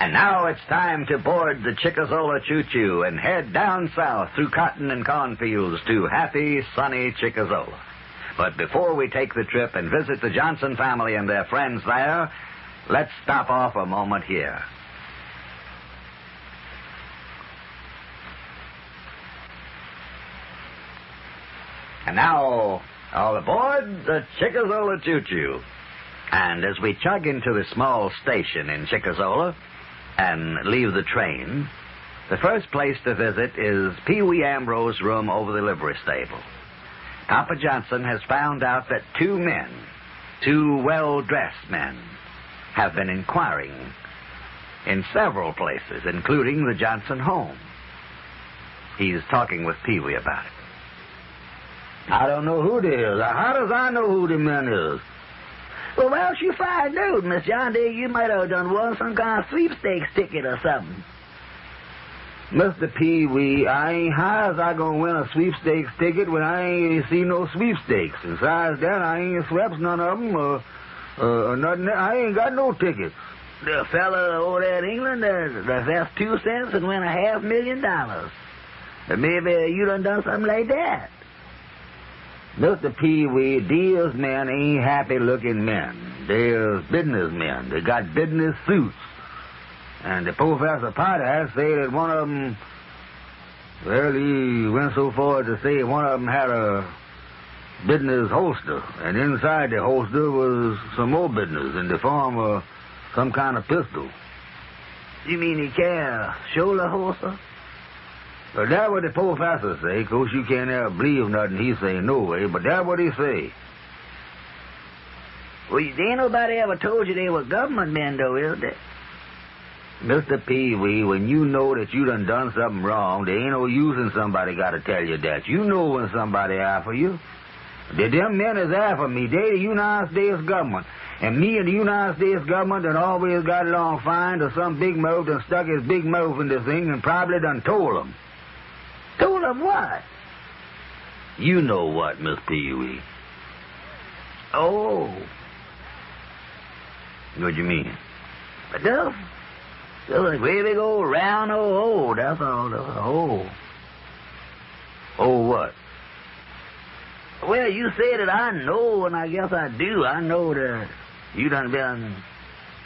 And now it's time to board the Chickasaw choo-choo and head down south through cotton and cornfields to happy, sunny Chickasaw. But before we take the trip and visit the Johnson family and their friends there, let's stop off a moment here. And now, all aboard the Chickasaw choo-choo. And as we chug into the small station in Chickasaw and leave the train, the first place to visit is Pee Wee Ambrose's room over the livery stable. Papa Johnson has found out that two well-dressed men, have been inquiring in several places, including the Johnson home. He's talking with Pee Wee about it. I don't know who they is. How does I know who the men is? Well, why don't you find out, Miss John Day? You might have done won some kind of sweepstakes ticket or something. Mr. Pee Wee, how is I going to win a sweepstakes ticket when I ain't seen no sweepstakes? Besides that, I ain't swept none of them or nothing. I ain't got no tickets. The fella over there in England that's 2 cents and win $500,000. Maybe you done something like that. Mr. Pee Wee, these men ain't happy-looking men. They're businessmen. They got business suits. And the Professor Potter say that one of them, well, he went so far as to say one of them had a business holster. And inside the holster was some more business in the form of some kind of pistol. You mean he carry a shoulder holster? But that's what the professor say. Of course, you can't ever believe nothing he say no way, but that's what he say. Well, ain't nobody ever told you they were government men, though, is they? Mr. Pee Wee, when you know that you done something wrong, there ain't no use in somebody got to tell you that. You know when somebody after you. Them men is after me. They the United States government. And me and the United States government done always got along fine till some big mouth done stuck his big mouth in the thing and probably done told them. Told them what? You know what, Miss Pee Wee. Oh. What you mean? But that's a great big old round old hole. That's all. That's a hole. Oh, what? Well, you say that I know, and I guess I do. I know that you done been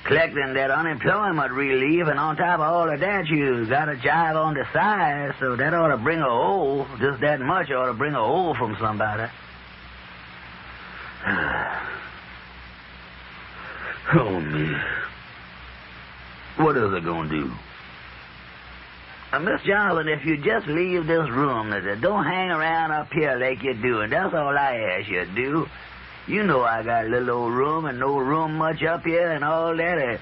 collecting that unemployment relief, and on top of all of that, you got a job on the side, so that ought to bring a hole. Just that much ought to bring a hole from somebody. Oh, me. What is it going to do? Miss Johnson, if you just leave this room, don't hang around up here like you're doing. That's all I ask you to do. You know I got a little old room and no room much up here and all that.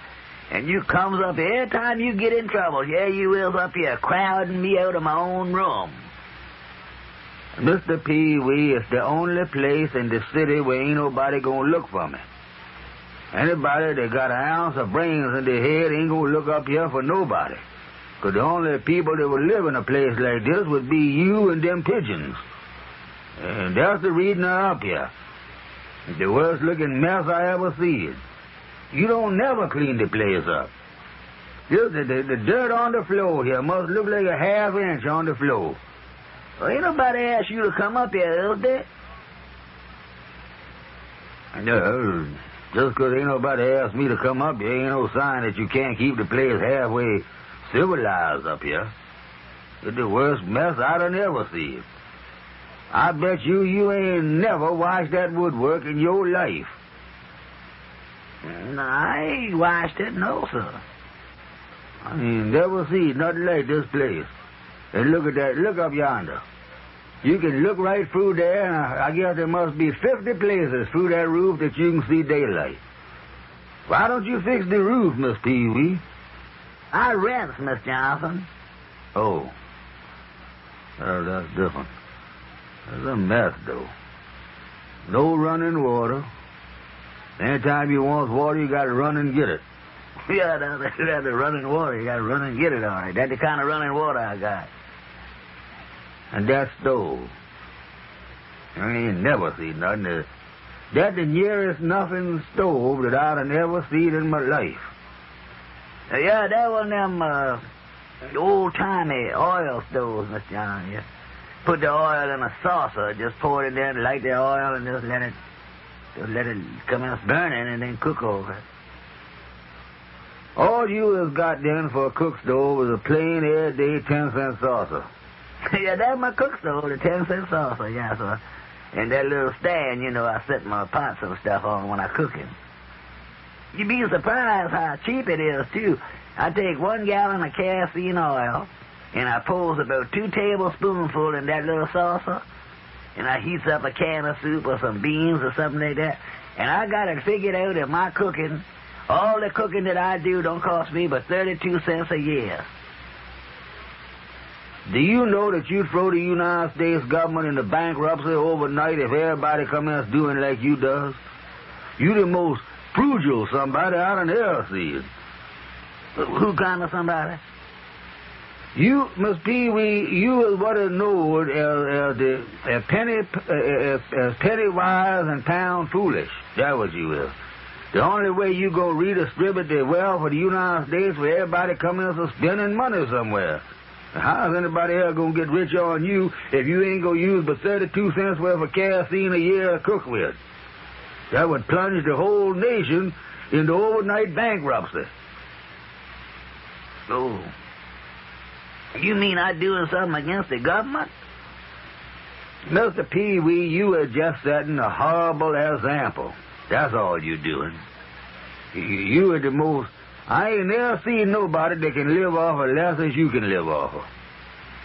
And you comes up here every time you get in trouble. Here you is up here crowding me out of my own room. Mr. Pee Wee, it's the only place in the city where ain't nobody gonna look for me. Anybody that got an ounce of brains in their head ain't gonna look up here for nobody. 'Cause the only people that would live in a place like this would be you and them pigeons. And that's the reason I'm up here. It's the worst-looking mess I ever seen. You don't never clean the place up. The dirt on the floor here must look like a half-inch on the floor. Well, ain't nobody asked you to come up here, is there? No, just 'cause ain't nobody asked me to come up here ain't no sign that you can't keep the place halfway civilized up here. It's the worst mess I done ever seen. I bet you ain't never washed that woodwork in your life. No, I ain't washed it, no, sir. I ain't never seen nothing like this place. And look at that. Look up yonder. You can look right through there, and I guess there must be 50 places through that roof that you can see daylight. Why don't you fix the roof, Miss Pee Wee? I rents, Miss Johnson. Oh. Well, that's different. It's a mess, though. No running water. Anytime you want water, you got to run and get it. Yeah, that's the running water. You got to run and get it, all right. That's the kind of running water I got. And that stove. I ain't never seen nothing. That's the nearest nothing stove that I'd have never seen in my life. Yeah, that one of them old-timey oil stoves, Mr. John. You put the oil in a saucer, just pour it in there, light the oil, and just let it come out burning, and then cook over it. All you has got then for a cook stove is a plain, everyday 10-cent saucer. Yeah, that's my cook stove, the 10-cent saucer, yeah, sir. And that little stand, I set my pots and stuff on when I cook it. You'd be surprised how cheap it is, too. I take 1 gallon of kerosene oil, and I pours about 2 tablespoonfuls in that little saucer, and I heats up a can of soup or some beans or something like that, and I got it figured out that my cooking, all the cooking that I do don't cost me but 32 cents a year. Do you know that you'd throw the United States government into bankruptcy overnight if everybody come else doing like you does? You the most frugal somebody I done ever seen. Who kind of somebody? You, Miss Pee-wee, you is what is known as penny wise and pound foolish. That's what you is. The only way you gonna redistribute the wealth of the United States for everybody coming else is spending money somewhere. How's anybody else gonna get rich on you if you ain't gonna use but 32 cents worth of kerosene a year to cook with? That would plunge the whole nation into overnight bankruptcy. Oh. You mean I doing something against the government? Mr. Pee-wee, you are just setting a horrible example. That's all you doing. You are the most... I ain't never seen nobody that can live off of less as you can live off of.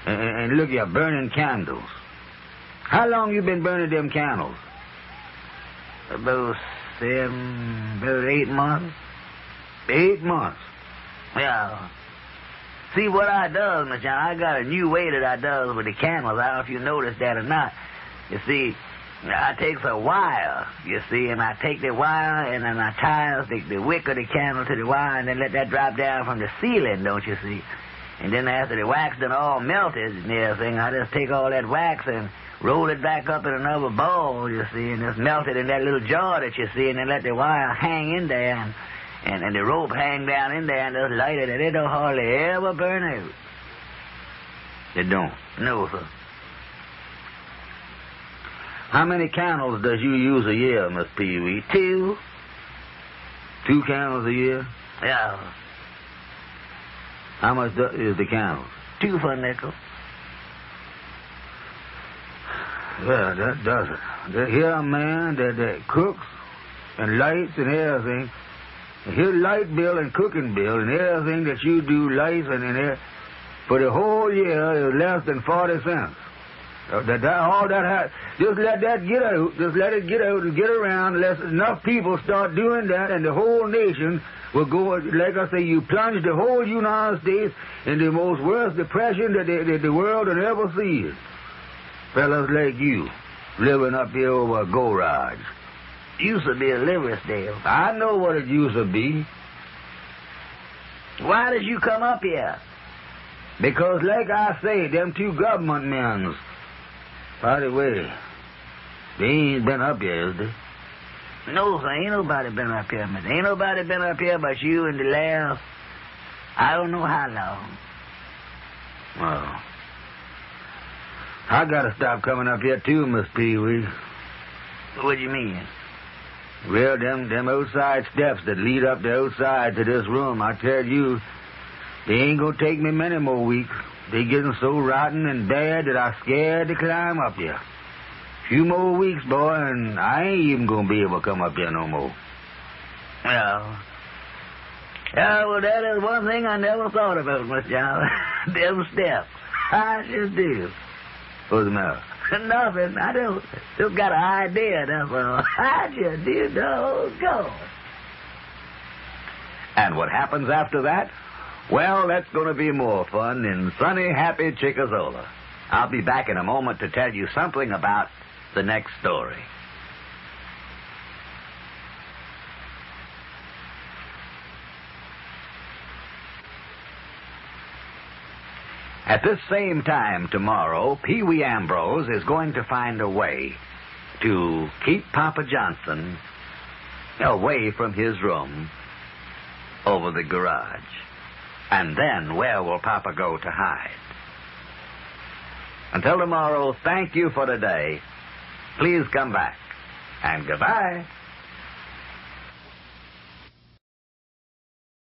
And look, you're burning candles. How long you been burning them candles? About 8 months. 8 months? Yeah. See, what I does, Mr. John, I got a new way that I does with the candles. I don't know if you noticed that or not. You see, I takes a wire, you see, and I take the wire and then I tie the wick of the candle to the wire and then let that drop down from the ceiling, don't you see? And then after the wax done all melted and everything, I just take all that wax and roll it back up in another bowl, you see, and just melt it in that little jar that you see, and then let the wire hang in there and the rope hang down in there and just light it, and it don't hardly ever burn out. It don't? No, sir. How many candles does you use a year, Miss Pee-wee? 2. 2 candles a year? Yeah. How much is the candles? 2 for a nickel. Yeah, that does it. Here a man that cooks and lights and everything. And his light bill and cooking bill and everything that you do, lights and for the whole year is less than 40 cents. Just let that get out. Just let it get out and get around. Unless enough people start doing that, and the whole nation will go. Like I say, you plunge the whole United States in the most worst depression that the world had ever seen. Fellas like you, living up here over a garage. Used to be a livery stable. I know what it used to be. Why did you come up here? Because, like I say, them 2 government men. By the way, they ain't been up here, is they? No, sir, ain't nobody been up here, mister. Ain't nobody been up here but you and the last, I don't know how long. Well, I gotta stop coming up here too, Miss Pee-wee. What do you mean? Well, them outside steps that lead up the outside to this room, I tell you, they ain't gonna take me many more weeks. They getting so rotten and bad that I'm scared to climb up here. Few more weeks, boy, and I ain't even gonna be able to come up here no more. Yeah, well, that is one thing I never thought about, Miss John. Them steps. I just do. What's the matter? Nothing. I just got an idea, that's all. I just do. Go. And what happens after that? Well, that's going to be more fun in sunny, happy Chickazola. I'll be back in a moment to tell you something about the next story. At this same time tomorrow, Pee Wee Ambrose is going to find a way to keep Papa Johnson away from his room over the garage. And then where will Papa go to hide? Until tomorrow, thank you for today. Please come back. And goodbye.